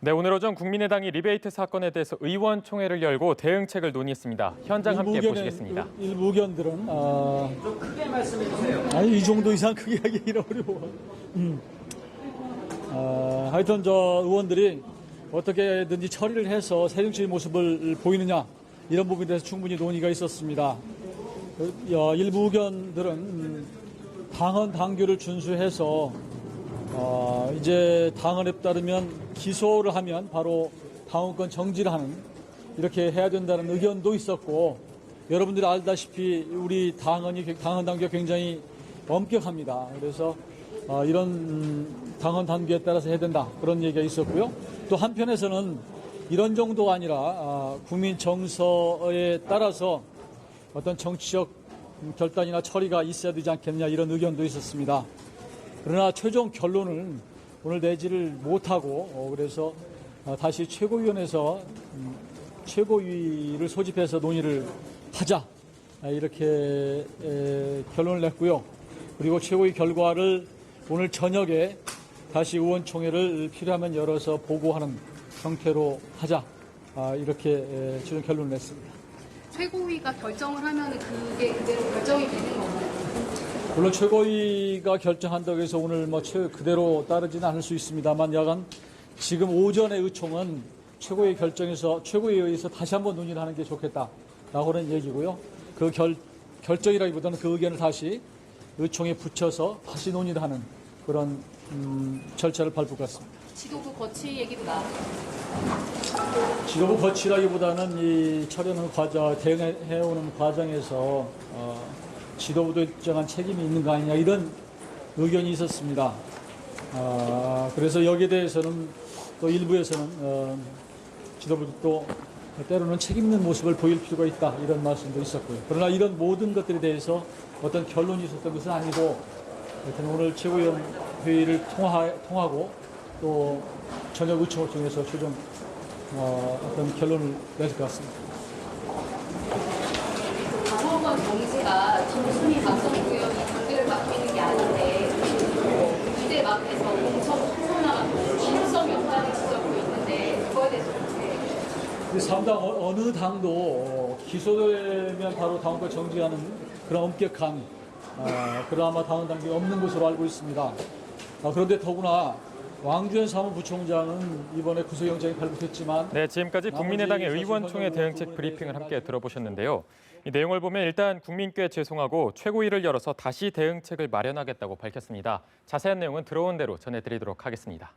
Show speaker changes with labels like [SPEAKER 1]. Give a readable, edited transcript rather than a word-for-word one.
[SPEAKER 1] 네, 오늘 오전 국민의당이 리베이트 사건에 대해서 의원총회를 열고 대응책을 논의했습니다. 현장 함께 보시겠습니다.
[SPEAKER 2] 일부 의견들은
[SPEAKER 3] 좀 크게 말씀해 주세요.
[SPEAKER 2] 아니 이 정도 이상 크게 하기는 어려워. 하여튼 저 의원들이 어떻게든지 처리를 해서 세정적인 모습을 보이느냐 이런 부분에 대해서 충분히 논의가 있었습니다. 일부 의견들은 당헌 당규를 준수해서 이제 당헌에 따르면 기소를 하면 바로 당원권 정지를 하는 이렇게 해야 된다는 의견도 있었고, 여러분들이 알다시피 우리 당헌 당규가 굉장히 엄격합니다. 그래서 이런 당헌 당규에 따라서 해야 된다 그런 얘기가 있었고요. 또 한편에서는 이런 정도가 아니라 국민 정서에 따라서 어떤 정치적 결단이나 처리가 있어야 되지 않겠느냐 이런 의견도 있었습니다. 그러나 최종 결론은 오늘 내지를 못하고 그래서 다시 최고위원회에서 최고위를 소집해서 논의를 하자 이렇게 결론을 냈고요. 그리고 최고위 결과를 오늘 저녁에 다시 의원총회를 필요하면 열어서 보고하는 형태로 하자 이렇게 최종 결론을 냈습니다.
[SPEAKER 4] 최고위가 결정을 하면 그게 그대로 결정이 되는 건가요?
[SPEAKER 2] 물론 최고위가 결정한다고 해서 오늘 그대로 따르지는 않을 수 있습니다만, 야간 지금 오전의 의총은 최고위 결정에서 최고위에 의해서 다시 한번 논의를 하는 게 좋겠다라고는 얘기고요. 그 결정이라기보다는 그 의견을 다시 의총에 붙여서 다시 논의를 하는 그런 절차를 밟을 것 같습니다.
[SPEAKER 4] 지도부 거치 얘기도 나왔어요.
[SPEAKER 2] 지도부 거치라기보다는 이 처리하는 대응해오는 과정에서 지도부도 일정한 책임이 있는 거 아니냐 이런 의견이 있었습니다. 그래서 여기에 대해서는 또 일부에서는 지도부도 또 때로는 책임 있는 모습을 보일 필요가 있다 이런 말씀도 있었고요. 그러나 이런 모든 것들에 대해서 어떤 결론이 있었던 것은 아니고, 하여튼 오늘 최고위원 회의를 통하고 또 저녁 의총을 통해서 최종 어떤 결론을 내릴 것 같습니다.
[SPEAKER 4] 당원권 정지가 단순히 박성구 의원이 당비를 맡고 있는 게 아닌데 이대 앞에서 공천 한선나가 실효성이 없다는 지적도 있는데 그거에 대해서 어떻게?
[SPEAKER 2] 삼당 어느 당도 기소되면 바로 당원권 정지하는 그런 엄격한 그나마 당원 당규가 없는 것으로 알고 있습니다. 그런데 더구나 왕주현 사무부총장은 이번에 구속영장이 발부됐지만,
[SPEAKER 1] 네, 지금까지 국민의당의 의원총회 대응책 브리핑을 함께 들어보셨는데요. 이 내용을 보면 일단 국민께 죄송하고 최고위를 열어서 다시 대응책을 마련하겠다고 밝혔습니다. 자세한 내용은 들어온 대로 전해드리도록 하겠습니다.